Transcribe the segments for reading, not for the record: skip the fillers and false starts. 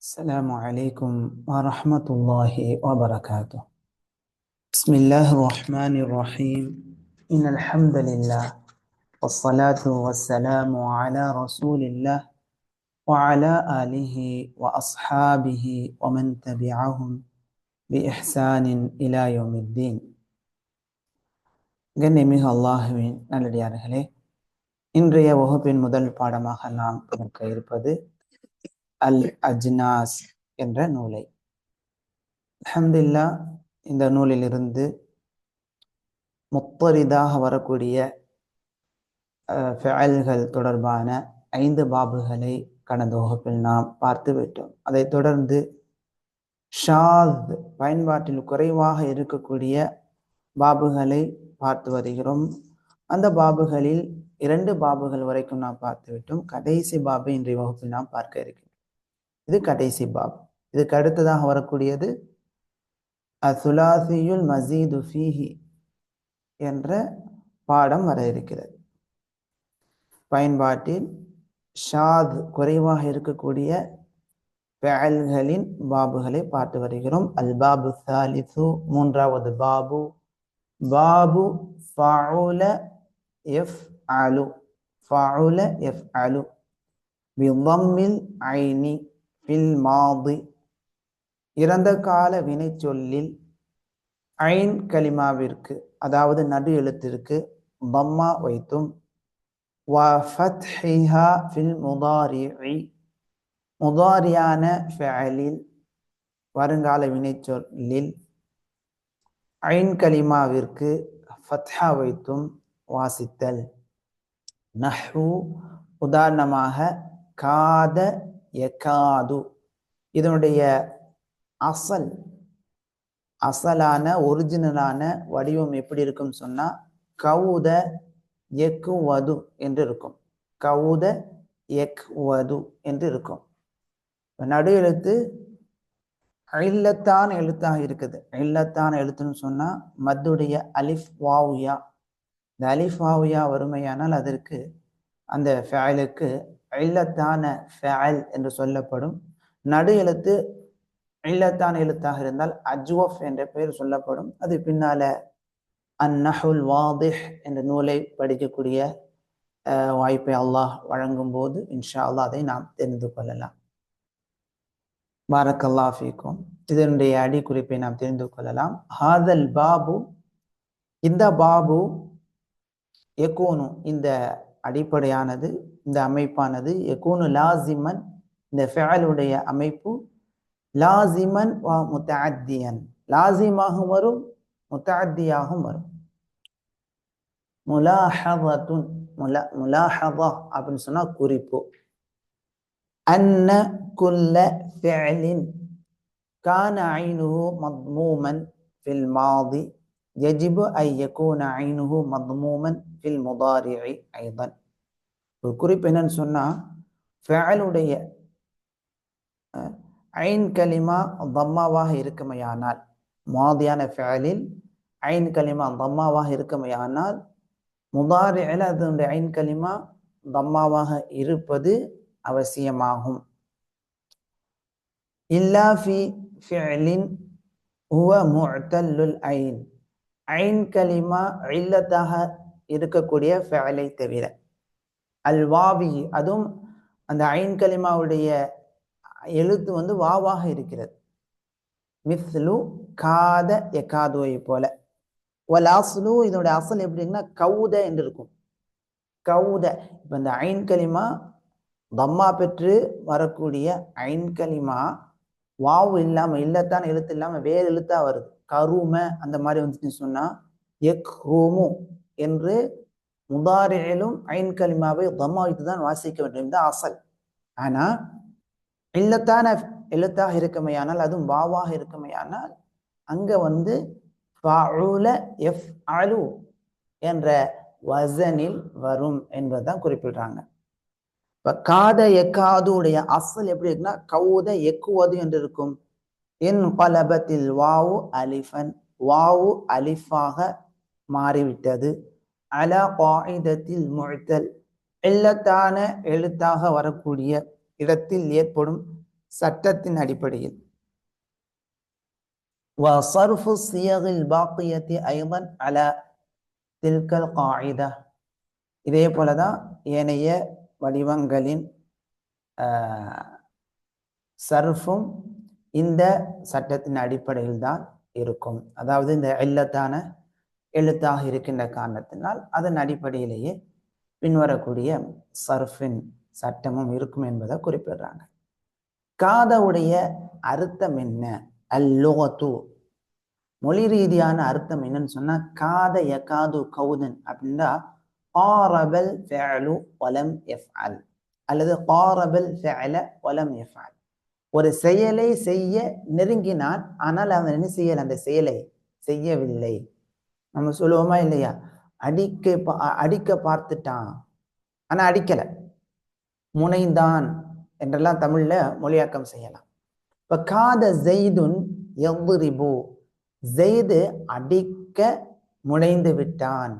السلام عليكم ورحمة الله وبركاته. بسم الله الرحمن الرحيم. إن الحمد لله والصلاة والسلام على رسول الله وعلى آله وأصحابه ومن تبعهم بإحسان إلى يوم الدين. கண்ணியமிகு அல்லாஹுவின் நல்லடியார்களே, இன்றைய வகுப்பின் முதல் பாடமாக நாம் பார்க்க இருப்பது அல் அஜ்னாஸ் என்ற நூலை. அல்ஹம்துலில்லாஹ், இந்த நூலிலிருந்து முத்தரிதாக வரக்கூடிய ஃபஅல்கள் தொடர்பான 5 பாபுகளை கடந்த வகுப்பில் நாம் பார்த்து விட்டோம். அதைத் தொடர்ந்து ஷாத் பயன்பாட்டில் குறைவாக இருக்கக்கூடிய பாபுகளை பார்த்து வருகிறோம். அந்த பாபுகளில் 2 பாபுகள் வரைக்கும் நாம் பார்த்து விட்டோம். கடைசி பாபு இன்றைய வகுப்பில் நாம் பார்க்க இருக்கிறோம். இது கடைசி பாபு. இதுக்கு அடுத்ததாக வரக்கூடியது அசுலாசியுல் மசீது ஃபீஹி என்ற பாடம் வர இருக்கிறது. பயன்பாட்டில் ஷாத் குறைவாக இருக்கக்கூடிய ஃபஅல்களின் பாபுகளை பார்த்து வருகிறோம். அல் பாபு சாலிசு, மூன்றாவது பாபு, பாபு ஃபஅல யஃப்அலு. ஃபஅல யஃப்அலு பிதம்மில் ஐனி ஃபில் மாதி. இறந்த கால வினை சொல்லில் ஐன் கலிமாவிற்கு, அதாவது நடு எழுத்திற்கு தம்மா வைத்தும், வஃத்ஹிஹா ஃபில் முதாரிஇ, முதாரியான ஃபஅலில் வருங்கால வினை சொல்லில் ஐன் கலிமாவிற்கு ஃபத்ஹா வைத்தும் வாசித்தல். நஹ்வு, உதாரணமாக காத யகாது. இதனுடைய அசலான ஒரிஜினலான வடிவம் எப்படி இருக்கும் சொன்னா கவுத யக்வது என்று இருக்கும். கவுத யக்வது என்று இருக்கும். நடு எழுத்து இல்லத்தான எழுத்தாக இருக்குது. இல்லத்தான எழுத்துன்னு சொன்னா மத்துடைய அலிஃப் வாவுயா. இந்த அலிஃப் வாவுயா வறுமையானால் அதற்கு, அந்த ஃபஅலுக்கு இல்லத்தான ஃபஅல் என்று சொல்லப்படும். நடு எழுத்து இல்லத்தான எழுத்தாக இருந்தால் அஜ்வஃப் என்ற பெயர் சொல்லப்படும். அது பின்னால அந்நஹுல் வாதிஹ் என்ற நூலை படிக்கக்கூடிய வாய்ப்பை அல்லாஹ் வழங்கும் போது இன்ஷா அல்லாஹ் அதை நாம் தெரிந்து கொள்ளலாம். பாரக்கல்லாஹ் ஃபீக்கும். இதனுடைய அடிக்குறிப்பை நாம் தெரிந்து கொள்ளலாம். ஹாதல் பாபு, இந்த பாபு, யகூனு, இந்த அடிப்படையானது, இந்த அமைப்பானது, யகூனு லாசிமன், இந்த ஃபஅலுடைய அமைப்பு லாசிமன் வ முத்தஅத்தியன், லாசிமாகவும் வரும் முத்தஅத்தியாகவும் வரும். முலாஹதத்துன், முலாஹதா அப்படின்னு சொன்னா குறிப்பு. அன்ன குல்ல ஃபிஅலின் கான ஐனுஹு மத்மூமன் ஃபில் மாதி யஜிபு அன் யகூன ஐனுஹு மத்மூமன் ஃபில் முதாரிஇ ஐதன். ஒரு குறிப்பு என்னன்னு சொன்னா, ஃபஅலுடைய ஐன் கலிமா தம்மாவாக இருக்குமையானால், மாதியான ஃபஅலில் ஐன் கலிமா தம்மாவாக இருக்குமையானால் முதாரிஇல அதனுடைய ஐன் கலிமா தம்மாவாக இருப்பது அவசியமாகும். இல்லா ஃபி ஃபிஅலின் ஹுவ முஅத்தல்லுல் ஐன், ஐன் கலிமா இல்லத்தாக இருக்கக்கூடிய ஃபஅலை தவிர. அல் வாவி, அதுவும் அந்த ஐன் கலிமாவுடைய எழுத்து வாவாக இருக்கிறது. மிஸ்லு காத யகாதுவை போல. வல் அஸ்லு, இதனுடைய அசல் எப்படின்னா கவுத என்று இருக்கும். கவுத. இப்ப இந்த ஐன் கலிமா தம்மா பெற்று வரக்கூடிய ஐன் கலிமா வாவு இல்லாம, இல்லத்தான் எழுத்து இல்லாம வேறு எழுத்தா வருது. கரும அந்த மாதிரி வந்துச்சுன்னு சொன்னா யக்ருமு என்று முதாரியிலும் ஐன் கலிமாவை தம்மா வைத்து தான் வாசிக்க வேண்டும். இந்த அசல். ஆனா இல்லத்தான எழுத்தாக இருக்குமையானால், அதுவும் வாவாக இருக்குமையானால், அங்க ஃபஅல யஃப்அலு என்ற வசனில் வரும் என்பதுதான் குறிப்பிடுறாங்க. இப்ப காத யகாது உடைய அசல் எப்படி இருக்குன்னா கவுத யக்குவது என்று இருக்கும். இன் கலபத்தில் வாவு அலிஃபன், வாவு அலிஃபாக மாறிவிட்டது. அலா காயிதத்தில் முஅத்தல், இல்லத்தான எழுத்தாக வரக்கூடிய இடத்தில் ஏற்படும் சட்டத்தின் அடிப்படையில். وصرف الصيغ الباقية أيضا على تلك القاعدة. இதே போலதான் ஏனைய வடிவங்களின் சர்ஃபும் இந்த சட்டத்தின் அடிப்படையில் தான் இருக்கும். அதாவது இந்த இல்லத்தான எழுத்தாக இருக்கின்ற காரணத்தினால் அதன் அடிப்படையிலேயே பின்வரக்கூடிய சர்ஃபின் சட்டமும் இருக்கும் என்பதை குறிப்பிடுறாங்க. காதவுடைய அர்த்தம் என்ன? அல்லுகத்து, மொழி ரீதியான அர்த்தம் என்னன்னு சொன்னா, காத யகாது கௌதன் அப்படின்னா காரபல் ஃபஅலு வலம் யஃஅல் அல்லது காரபல் ஃபஅல வலம் யஃஅல். ஒரு செயலை செய்ய நெருங்கினான், ஆனால் அவன் என்ன செய்யல, அந்த செயலை செய்யவில்லை. நம்ம சொல்லுவோமா இல்லையா, அடிக்க பார்த்துட்டான் ஆனா அடிக்கல, முனைந்தான் என்றெல்லாம் தமிழ்ல மொழியாக்கம் செய்யலாம். இப்ப காத ஜெய்துன் யض்ரிபு, ஜெய்து அடிக்க முனைந்து விட்டான்,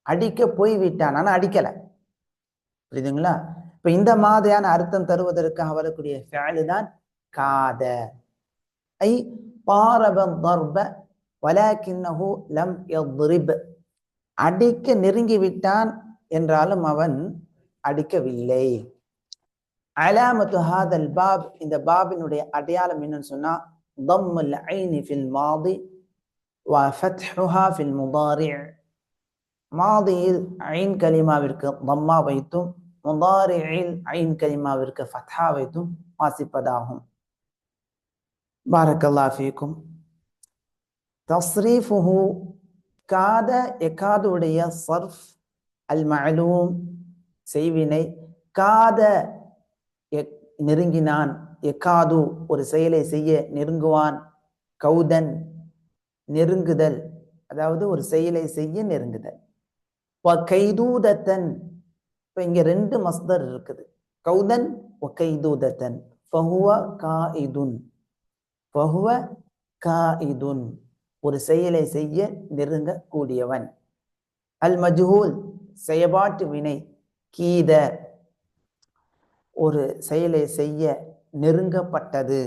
அடிக்க போய் விட்டான் ஆனா அடிக்கல. புரியுதுங்களா? இப்ப இந்த மாதிரியான அர்த்தம் தருவதற்காக வரக்கூடிய ஃபஅல் தான் காத. ஐ பாரப ضرب வலாக்கின்னஹு லம் யض்ரிப், அடிக்க நெருங்கி விட்டான் என்றாலும் அவன் அடிக்கவில்லை. அலாமத்து ஹாதல் பாப், இந்த பாபினுடைய அடையாளம் என்னன்னு சொன்னா, தம்முல் ஐனி ஃபில் மாதி வ ஃபத்ஹுஹா ஃபில் முதாரி. மாதியில் ஐன் கலிமாவிற்கு தம்மா வைத்தும் முதாரியில் ஐன் கலிமாவிற்கு ஃபத்ஹா வைத்தும் வாசிப்பதாகும். பாரக்கல்லாஹு ஃபீக்கும். தஸ்ரீஃபுஹு, காத யகாதுடைய சர்ஃப் அல் மஅலூம் செய்வினை. காத நெருங்கினான், யகாது ஒரு செயலை செய்ய நெருங்குவான், கௌதன் நெருங்குதல், அதாவது ஒரு செயலை செய்ய நெருங்குதல். கைதூதத்தன், இப்ப இங்க ரெண்டு மஸ்தர் இருக்குது, கௌதன் கைதூதத்தன். ஃபஹுவ காயிதுன், ஃபஹுவ காயிதுன் ஒரு செயலை செய்ய நெருங்க கூடியவன். அல் மஜ்ஹூல் செயபாட்டு வினை. கீத ஒரு செயலை செய்ய நெருங்கப்பட்டது.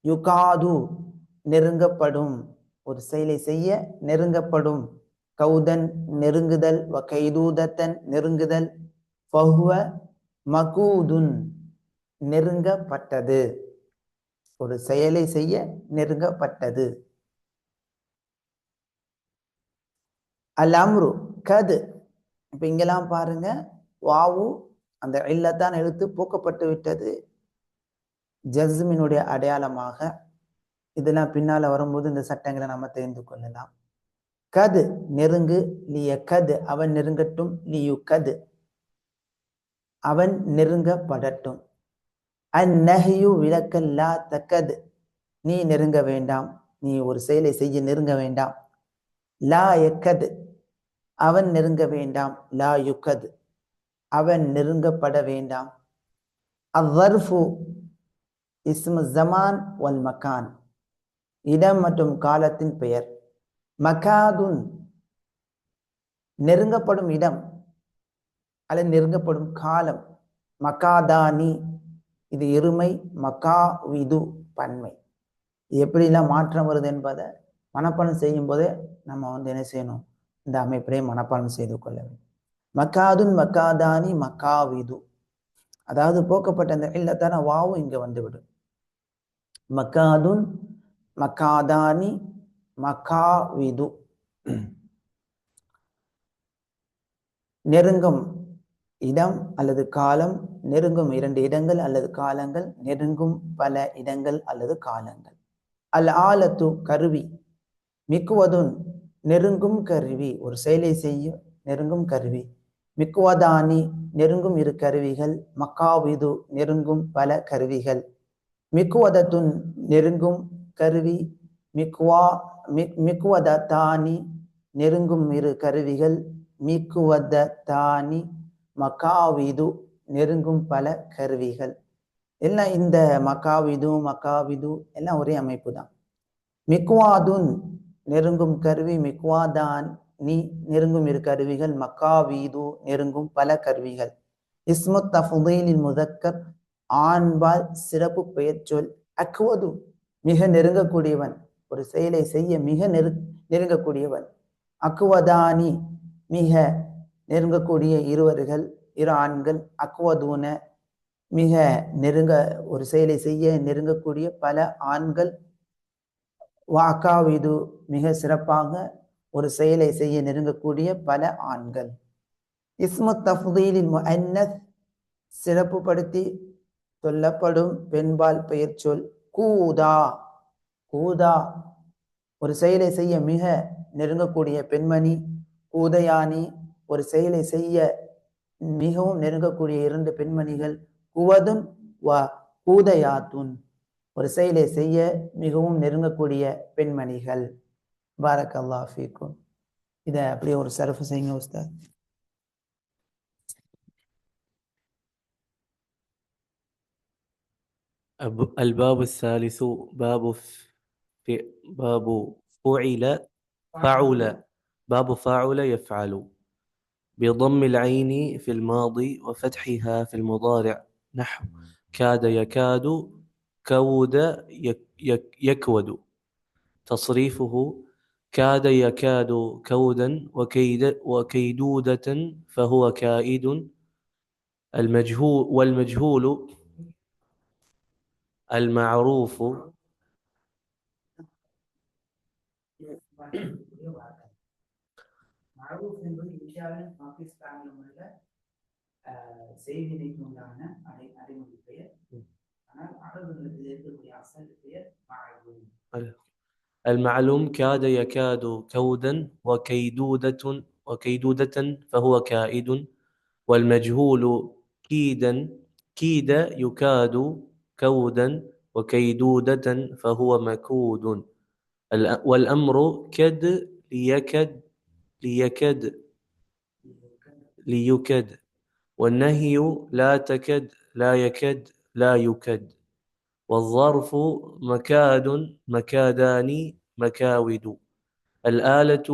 யுகாது நெருங்கப்படும், ஒரு செயலை செய்ய நெருங்கப்படும். கௌதன் நெருங்குதல், வ கைதூதத்தன் நெருங்குதல். ஃபஹுவ மகூதுன் நெருங்கப்பட்டது, ஒரு செயலை செய்ய நெருங்கப்பட்டது. அல் அம்ரு கது, இப்ப இங்கெல்லாம் பாருங்க, வாவு அந்த இல்லத்தான் எழுத்து போக்கப்பட்டு விட்டது, ஜஸ்மினுடைய அடையாளமாக. இதெல்லாம் பின்னால வரும்போது இந்த சட்டங்களை நம்ம தெரிந்து கொள்ளலாம். கது நெருங்கு, லிய கது அவன் நெருங்கட்டும், லியு கது அவன் நெருங்கப்படட்டும். அந்நஹ்யு விலக்கல், லா தக்கது நீ நெருங்க வேண்டாம், நீ ஒரு செயலை செய்ய நெருங்க வேண்டாம். லா யக்கது அவன் நெருங்க வேண்டாம், லா யுக்கது அவன் நெருங்கப்பட வேண்டாம். அவ்வர்ஃபு இஸ்மு ஜமான் வல் மகான், இடம் மற்றும் காலத்தின் பெயர். மகாதுன் நெருங்கப்படும் இடம் அல்லது நெருங்கப்படும் காலம். மகாதானி இது இருமை, மகாவிது பன்மை. எப்படிலாம் மாற்றம் வருது என்பதை மனப்பாடம் செய்யும் போதே நம்ம என்ன செய்யணும், இந்த அமைப்பிலே மனப்பாடம் செய்து கொள்ள வேண்டும். மக்காதுன் மக்காதானி மக்காவிது, அதாவது போக்கப்பட்ட அந்த இல்லத்தான வாவு இங்க வந்துவிடும். மக்காதுன் மக்காதானி மக்காவிது, நெருங்கும் இடம் அல்லது காலம், நெருங்கும் இரண்டு இடங்கள் அல்லது காலங்கள், நெருங்கும் பல இடங்கள் அல்லது காலங்கள். அல் ஆலத்து கருவி, மிக்குவதுன் நெருங்கும் கருவி, ஒரு செயலை செய்யும் நெருங்கும் கருவி. மிக்குவதானி நெருங்கும் இரு கருவிகள். மக்காவிது நெருங்கும் பல கருவிகள். மிக்குவதத்துன் நெருங்கும் கருவி. மிக்குவதத்தானி நெருங்கும் இரு கருவிகள். மிக்குவதத்தானி மக்காவிது நெருங்கும் பல கருவிகள். எல்லாம் இந்த மக்காவிது எல்லாம் ஒரே அமைப்பு தான். மிக்வாதுன் நெருங்கும் கருவி, மிக்வாதான் நீ நெருங்கும் இரு கருவிகள், மக்காவீது நெருங்கும் பல கருவிகள். இஸ்மு தஃதீலில் முதக்கர் ஆண்பால் சிறப்பு பெயர் சொல். அக்வது மிக நெருங்கக்கூடியவன், ஒரு செயலை செய்ய மிக நெருங்கக்கூடியவன். அக்வதானி மிக நெருங்கக்கூடிய இருவர்கள், இரு ஆண்கள். அக்வதூன மிக நெருங்க ஒரு செயலை செய்ய நெருங்கக்கூடிய பல ஆண்கள். வாக்காவிது மிக சிறப்பாக ஒரு செயலை செய்ய நெருங்கக்கூடிய பல ஆண்கள். இஸ்மு தஃதீலில் முஅன்னஸ் சிறப்புப்படுத்தி சொல்லப்படும் பெண்பால் பெயர் சொல். கூதா கூதா ஒரு செயலை செய்ய மிக நெருங்கக்கூடிய பெண்மணி. கூதையானி ஒரு செயலை செய்ய மிகவும் நெருங்கக்கூடிய இரண்டு பெண்மணிகள். குவதுன் வ கூதையாத்துன் ஒரு செயலை செய்ய மிகவும் நெருங்கக்கூடிய பெண்மணிகள். பாரக்கல்லாஹு ஃபீக்கும். இதை அப்படியே ஒரு சர்ஃப் செய்யுங்க உஸ்தாத். الباب الثالث باب فعل فعل باب فعل يفعل بضم العين في الماضي وفتحها في المضارع نحو كاد يكاد كود يكود. تصريفه كاد يكاد كودا وكيدودة فهو كائد. والمجهول المعروف செய்திக்கு உண்டான அடைமொழி பெயர். ஆனால் அரபுகளுக்கு இருக்கக்கூடிய அசல் பெயர் மஅலூம். المعلوم كاد يكاد كودا وكيدودة فهو كائد. والمجهول كيد يكاد كودا وكيدودة فهو مكود. والأمر كد ليكد. والنهي لا تكد لا يكد لا يكد. والظرف مكادان مكاود. الآلة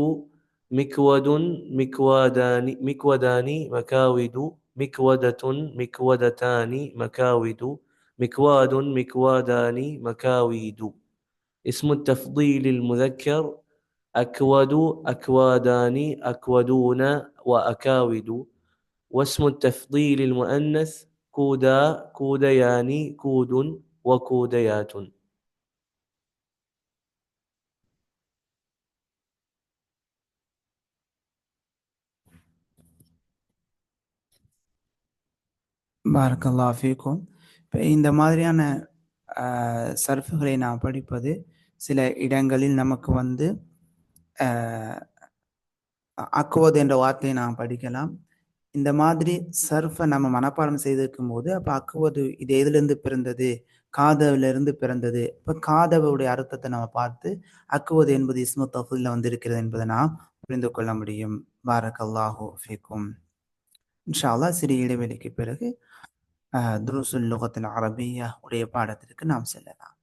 مكودان مكاود. مكودة مكودتان مكاود. مكواد مكوادان مكاويد. اسم التفضيل المذكر أكود أكوادان أكودون وأكاود. واسم التفضيل المؤنث كودا كوديان كود وكوديات. பாரக்கல்லாஹு ஃபீக்கும். இப்போ இந்த மாதிரியான சர்ஃபுகளை நாம் படிப்பது சில இடங்களில் நமக்கு வந்து அக்குவது என்ற வார்த்தையை நாம் படிக்கலாம். இந்த மாதிரி சர்ஃபை நம்ம மனப்பாடம் செய்திருக்கும் போது அப்போ அக்குவது இது எதிலிருந்து பிறந்தது, காதவிலிருந்து பிறந்தது. இப்போ காதவுடைய அர்த்தத்தை நம்ம பார்த்து அக்குவது என்பது இஸ்மு தஃதீல்ல வந்து இருக்கிறது என்பதை நாம் புரிந்து கொள்ள முடியும். பாரக்கல்லாஹு ஃபீக்கும். இன்ஷா அல்லாஹ் சிறிய இடைவெளிக்கு பிறகு துருசுல் லுகத்தில் அரபியா உடைய பாடத்திற்கு நாம் செல்லலாம்.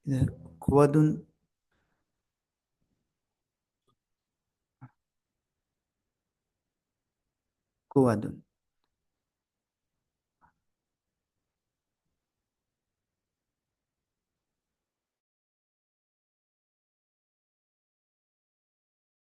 இது குவதுன் குவதுன்